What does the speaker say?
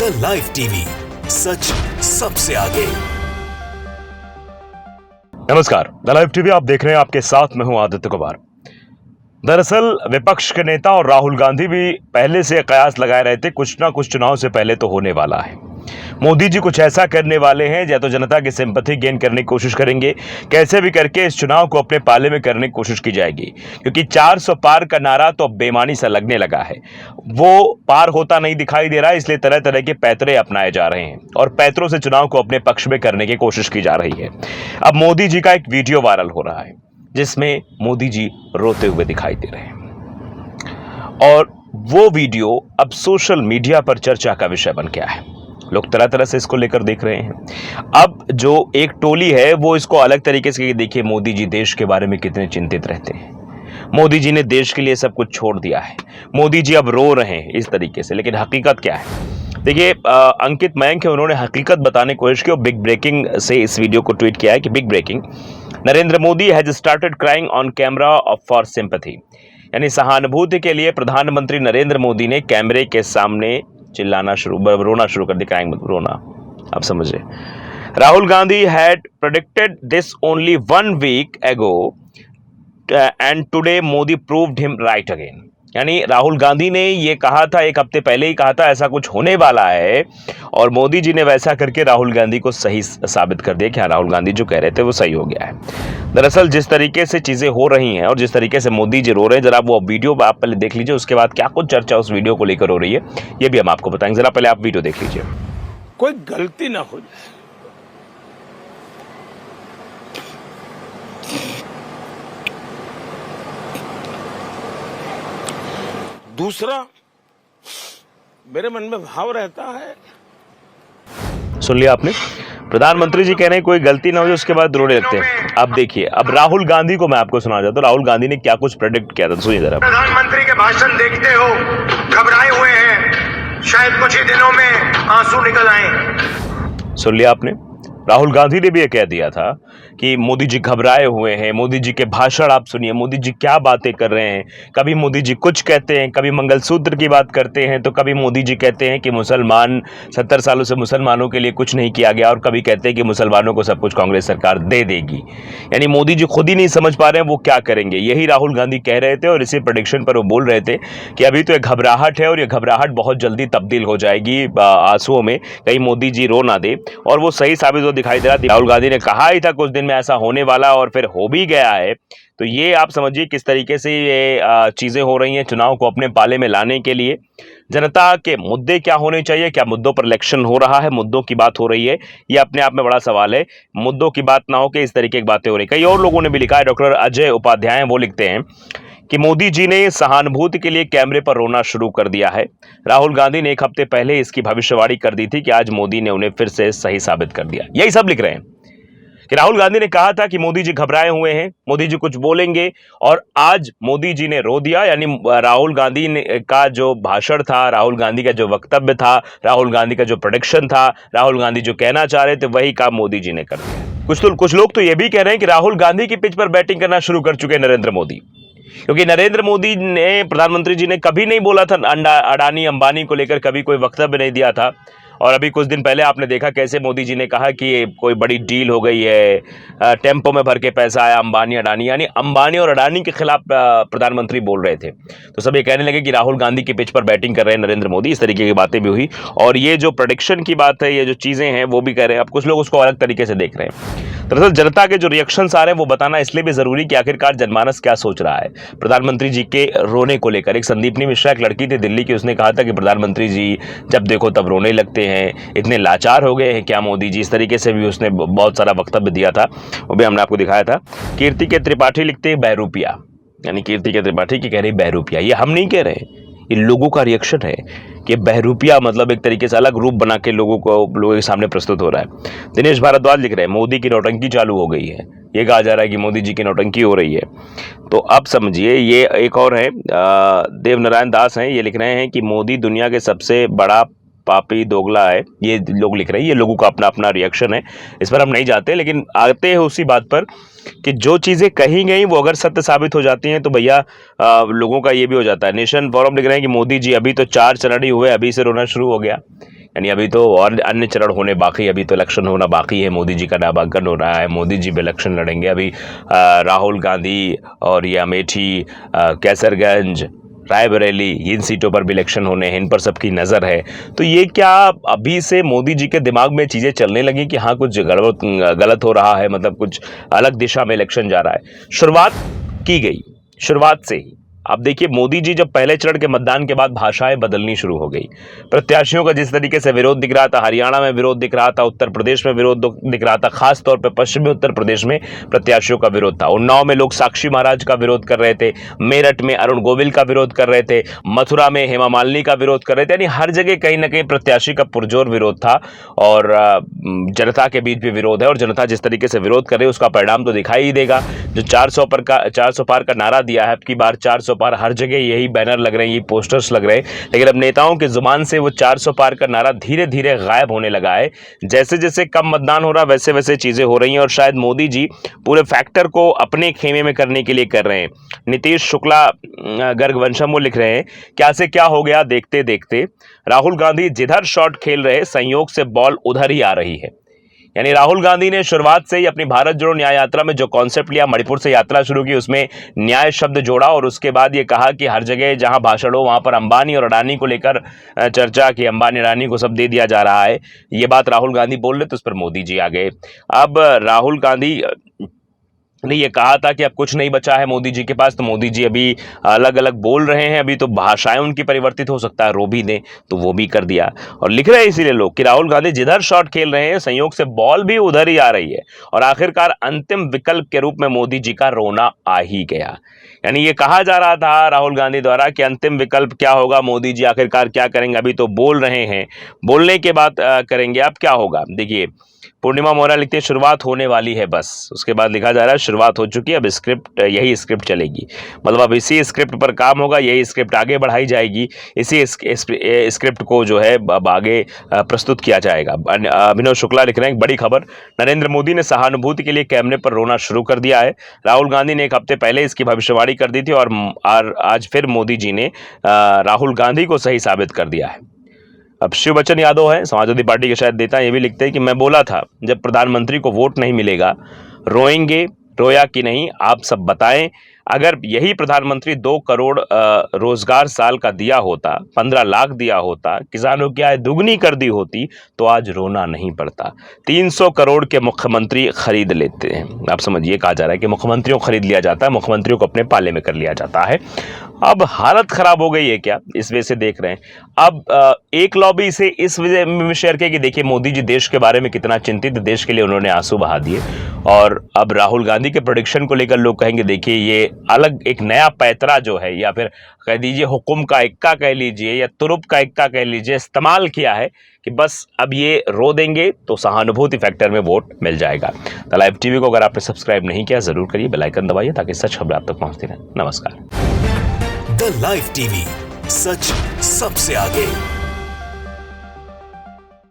The live TV, सच सबसे आगे। नमस्कार, द लाइव टीवी आप देख रहे हैं। आपके साथ मैं हूं आदित्य कुमार। दरअसल विपक्ष के नेता और राहुल गांधी भी पहले से कयास लगाए रहे थे, कुछ ना कुछ चुनाव से पहले तो होने वाला है। मोदी जी कुछ ऐसा करने वाले हैं या तो जनता की सिंपैथी गेन करने की कोशिश करेंगे, कैसे भी करके इस चुनाव को अपने पाले में करने की कोशिश की जाएगी, क्योंकि 400 पार का नारा तो अब बेमानी सा लगने लगा है। वो पार होता नहीं दिखाई दे रहा है, इसलिए तरह तरह के पैतरे अपनाए जा रहे हैं और पैतरों से चुनाव को अपने पक्ष में करने की कोशिश की जा रही है। अब मोदी जी का एक वीडियो वायरल हो रहा है जिसमें मोदी जी रोते हुए दिखाई दे रहे हैं और वो वीडियो अब सोशल मीडिया पर चर्चा का विषय बन गया है। लोग तरह तरह से इसको लेकर देख रहे हैं। अब जो एक टोली है वो इसको अलग तरीके से देखिए, मोदी जी देश के बारे में कितने चिंतित रहते हैं। मोदी जी ने देश के लिए सब कुछ छोड़ दिया है, मोदी जी अब रो रहे हैं इस तरीके से। लेकिन हकीकत क्या है? देखिए, अंकित मयंक है, उन्होंने हकीकत बताने की कोशिश की और बिग ब्रेकिंग से इस वीडियो को ट्वीट किया है कि big breaking, Narendra Modi has started crying on camera for sympathy. यानी सहानुभूति के लिए प्रधानमंत्री नरेंद्र मोदी ने कैमरे के सामने चिल्लाना रोना शुरू कर दिया। रोना, आप समझे। Rahul Gandhi had predicted this only 1 week ago and today Modi proved him right again. यानी राहुल गांधी ने ये कहा था, एक हफ्ते पहले ही कहा था ऐसा कुछ होने वाला है, और मोदी जी ने वैसा करके राहुल गांधी को सही साबित कर दिया कि हाँ, राहुल गांधी जो कह रहे थे वो सही हो गया है। दरअसल जिस तरीके से चीजें हो रही हैं और जिस तरीके से मोदी जी रो रहे हैं, जरा वो वीडियो आप पहले देख लीजिए, उसके बाद क्या कुछ चर्चा उस वीडियो को लेकर हो रही है ये भी हम आपको बताएंगे। जरा पहले आप वीडियो देख लीजिए। कोई गलती ना हो जाए, दूसरा मेरे मन में भाव रहता है। सुन लिया आपने, प्रधानमंत्री जी कह रहे हैं कोई गलती ना हो जाए, उसके बाद रोने लगते हैं। अब देखिए, अब राहुल गांधी को मैं आपको सुना चाहता हूं, राहुल गांधी ने क्या कुछ प्रेडिक्ट किया था, सुनिए जरा। प्रधानमंत्री के भाषण देखते हो, घबराए हुए हैं, शायद कुछ ही दिनों में आंसू निकल आए। सुन लिया आपने, राहुल गांधी ने भी ये कह दिया था कि मोदी जी घबराए हुए हैं। मोदी जी के भाषण आप सुनिए, मोदी जी क्या बातें कर रहे हैं। कभी मोदी जी कुछ कहते हैं, कभी मंगलसूत्र की बात करते हैं, तो कभी मोदी जी कहते हैं कि मुसलमान 70 सालों से मुसलमानों के लिए कुछ नहीं किया गया, और कभी कहते हैं कि मुसलमानों को सब कुछ कांग्रेस सरकार दे देगी। यानी मोदी जी खुद ही नहीं समझ पा रहे हैं वो क्या करेंगे। यही राहुल गांधी कह रहे थे और इसी प्रेडिक्शन पर वो बोल रहे थे कि अभी तो एक घबराहट है और ये घबराहट बहुत जल्दी तब्दील हो जाएगी आंसुओं में, कहीं मोदी जी रो ना दे। और वो सही साबित हो दिखाई दे रहा। राहुल गांधी ने कहा ही था कुछ दिन में ऐसा होने वाला और फिर हो भी गया है। तो ये आप समझिए किस तरीके से ये चीजें हो रही हैं चुनाव को अपने पाले में लाने के लिए। जनता के मुद्दे क्या होने चाहिए, क्या मुद्दों पर इलेक्शन हो रहा है, मुद्दों की बात हो रही है, ये अपने आप में बड़ा सवाल है। मुद्दों की बात ना हो के इस तरीके की बातें हो रही। कई और लोगों ने भी लिखा है, डॉक्टर अजय उपाध्याय वो लिखते हैं कि मोदी जी ने सहानुभूति के लिए कैमरे पर रोना शुरू कर दिया है। राहुल गांधी ने एक हफ्ते पहले इसकी भविष्यवाणी कर दी थी कि आज मोदी ने उन्हें फिर से सही साबित कर दिया। यही सब लिख रहे हैं कि राहुल गांधी ने कहा था कि मोदी जी घबराए हुए हैं, मोदी जी कुछ बोलेंगे, और आज मोदी जी ने रो दिया। यानी राहुल गांधी का जो भाषण था, राहुल गांधी का जो वक्तव्य था, राहुल गांधी का जो प्रेडिक्शन था, राहुल गांधी जो कहना चाह रहे थे, वही काम मोदी जी ने कर दिया। कुछ लोग तो ये भी कह रहे हैं कि राहुल गांधी की पिच पर बैटिंग करना शुरू कर चुके नरेंद्र मोदी, क्योंकि नरेंद्र मोदी ने, प्रधानमंत्री जी ने कभी नहीं बोला था अडानी अंबानी को लेकर, कभी कोई वक्तव्य नहीं दिया था। और अभी कुछ दिन पहले आपने देखा कैसे मोदी जी ने कहा कि कोई बड़ी डील हो गई है, टेम्पो में भर के पैसा आया अंबानी अडानी, यानी अंबानी और अडानी के खिलाफ प्रधानमंत्री बोल रहे थे। तो सब ये कहने लगे कि राहुल गांधी की पिच पर बैटिंग कर रहे हैं नरेंद्र मोदी। इस तरीके की बातें भी हुई, और ये जो प्रेडिक्शन की बात है, ये जो चीज़ें हैं वो भी कह रहे हैं। अब कुछ लोग उसको अलग तरीके से देख रहे हैं। दरअसल जनता के जो रिएक्शंस आ रहे हैं वो बताना इसलिए भी जरूरी कि आखिरकार जनमानस क्या सोच रहा है प्रधानमंत्री जी के रोने को लेकर। एक संदीपनी मिश्रा, एक लड़की थी दिल्ली की, उसने कहा था कि प्रधानमंत्री जी जब देखो तब रोने लगते हैं, इतने लाचार हो गए हैं क्या मोदी जी। इस तरीके से भी उसने बहुत सारा वक्तव्य दिया था, वो भी हमने आपको दिखाया था। कीर्ति के त्रिपाठी लिखते हैं बहरूपिया, यानी कीर्ति के त्रिपाठी की कह रही बहरूपिया। ये हम नहीं कह रहे, ये लोगों का रिएक्शन है कि बहरूपिया मतलब एक तरीके से अलग रूप बना के लोगों के सामने प्रस्तुत हो रहा है। दिनेश भारद्वाज लिख रहे हैं मोदी की नौटंकी चालू हो गई है। ये कहा जा रहा है कि मोदी जी की नौटंकी हो रही है। तो अब समझिए, ये एक और है, देव नारायण दास हैं, ये लिख रहे हैं कि मोदी दुनिया के सबसे बड़ा पापी दोगला है। ये लोग लिख रहे हैं, ये लोगों का अपना अपना रिएक्शन है, इस पर हम नहीं जाते। लेकिन आते हैं उसी बात पर कि जो चीज़ें कही गई वो अगर सत्य साबित हो जाती हैं तो भैया लोगों का ये भी हो जाता है। नेशन फोरम लिख रहे हैं कि मोदी जी अभी तो 4 चरण ही हुए, अभी से रोना शुरू हो गया। यानी अभी तो और अन्य चरण होने बाकी, अभी तो इलेक्शन होना बाकी है, मोदी जी का नामांकन हो रहा है, मोदी जी भी इलेक्शन लड़ेंगे। अभी राहुल गांधी और ये अमेठी, कैसरगंज, रायबरेली, इन सीटों पर भी इलेक्शन होने हैं, इन पर सबकी नज़र है। तो ये क्या अभी से मोदी जी के दिमाग में चीज़ें चलने लगी कि हाँ कुछ गलत हो रहा है, मतलब कुछ अलग दिशा में इलेक्शन जा रहा है। शुरुआत की गई, शुरुआत से ही अब देखिए मोदी जी जब पहले चरण के मतदान के बाद भाषाएं बदलनी शुरू हो गई, प्रत्याशियों का जिस तरीके से विरोध दिख रहा था, हरियाणा में विरोध दिख रहा था, उत्तर प्रदेश में विरोध दिख रहा था, खास तौर पे पश्चिमी उत्तर प्रदेश में प्रत्याशियों का विरोध था। उन्नाव में लोग साक्षी महाराज का विरोध कर रहे थे, मेरठ में अरुण गोविल का विरोध कर रहे थे, मथुरा में हेमा मालिनी का विरोध कर रहे थे, यानी हर जगह कहीं ना कहीं प्रत्याशी का पुरजोर विरोध था और जनता के बीच भी विरोध है। और जनता जिस तरीके से विरोध कर रही है उसका परिणाम तो दिखाई ही देगा। जो 400 पार का नारा दिया है, अब की बार 400 पार, हर जगह यही बैनर लग रहे हैं, ये पोस्टर्स लग रहे हैं, लेकिन अब नेताओं की जुबान से वो 400 पार का नारा धीरे धीरे गायब होने लगा है। जैसे जैसे कम मतदान हो रहा वैसे वैसे चीजें हो रही हैं और शायद मोदी जी पूरे फैक्टर को अपने खेमे में करने के लिए कर रहे हैं। नीतीश शुक्ला गर्गवंशम वो लिख रहे हैं, क्या से क्या हो गया देखते देखते, राहुल गांधी जिधर शॉट खेल रहे संयोग से बॉल उधर ही आ रही है। यानी राहुल गांधी ने शुरुआत से ही अपनी भारत जोड़ो न्याय यात्रा में जो कॉन्सेप्ट लिया, मणिपुर से यात्रा शुरू की, उसमें न्याय शब्द जोड़ा और उसके बाद ये कहा कि हर जगह जहां भाषण हो वहां पर अंबानी और अडानी को लेकर चर्चा की, अंबानी अडानी को सब दे दिया जा रहा है। ये बात राहुल गांधी बोल रहे तो उस पर मोदी जी आ गए। अब राहुल गांधी ने ये कहा था कि अब कुछ नहीं बचा है मोदी जी के पास, तो मोदी जी अभी अलग अलग बोल रहे हैं। अभी तो भाषाएं उनकी परिवर्तित हो सकता है, रो भी दें तो वो भी कर दिया। और लिख रहे हैं इसीलिए लोग कि राहुल गांधी जिधर शॉट खेल रहे हैं संयोग से बॉल भी उधर ही आ रही है और आखिरकार अंतिम विकल्प के रूप में मोदी जी का रोना आ ही गया। यानी ये कहा जा रहा था राहुल गांधी द्वारा कि अंतिम विकल्प क्या होगा, मोदी जी आखिरकार क्या करेंगे। अभी तो बोल रहे हैं, बोलने के बाद करेंगे, अब क्या होगा। देखिए पूर्णिमा मोहरा लिखती है शुरुआत होने वाली है बस, उसके बाद लिखा जा रहा है शुरुआत हो चुकी है, अब स्क्रिप्ट यही स्क्रिप्ट चलेगी, मतलब अब इसी स्क्रिप्ट पर काम होगा, यही स्क्रिप्ट आगे बढ़ाई जाएगी, इसी स्क्रिप्ट को जो है अब आगे प्रस्तुत किया जाएगा। अभिनव शुक्ला लिख रहे हैं बड़ी खबर, नरेंद्र मोदी ने सहानुभूति के लिए कैमरे पर रोना शुरू कर दिया है। राहुल गांधी ने एक हफ्ते पहले इसकी भविष्यवाणी कर दी थी और आज फिर मोदी जी ने राहुल गांधी को सही साबित कर दिया है। अब शिव बच्चन यादव है, समाजवादी पार्टी के शायद नेता, ये भी लिखते हैं कि मैं बोला था जब प्रधानमंत्री को वोट नहीं मिलेगा रोएंगे, रोया कि नहीं आप सब बताएं। अगर यही प्रधानमंत्री 2 करोड़ रोजगार साल का दिया होता, 15 लाख दिया होता, किसानों की आय दुगनी कर दी होती तो आज रोना नहीं पड़ता। 300 करोड़ के मुख्यमंत्री खरीद लेते हैं। आप समझिए, कहा जा रहा है कि मुख्यमंत्रियों को खरीद लिया जाता है, मुख्यमंत्रियों को अपने पाले में कर लिया जाता है। अब हालत खराब हो गई है क्या, इस वजह से देख रहे हैं। अब एक लॉबी से इस वजह में शेयर किया कि देखिए मोदी जी देश के बारे में कितना चिंतित, देश के लिए उन्होंने आंसू बहा दिए। और अब राहुल गांधी के प्रेडिक्शन को लेकर लोग कहेंगे देखिए ये अलग एक नया पैतरा जो है, या फिर कह दीजिए हुकुम का इक्का कह लीजिए या तुरुप का इक्का कह लीजिए, इस्तेमाल किया है कि बस अब ये रो देंगे तो सहानुभूति फैक्टर में वोट मिल जाएगा। द लाइव टीवी को अगर आपने सब्सक्राइब नहीं किया जरूर करिए, बेल आइकन दबाइए ताकि सच खबर आप तक पहुंचती रहे। नमस्कार। द लाइव टीवी, सच सबसे आगे।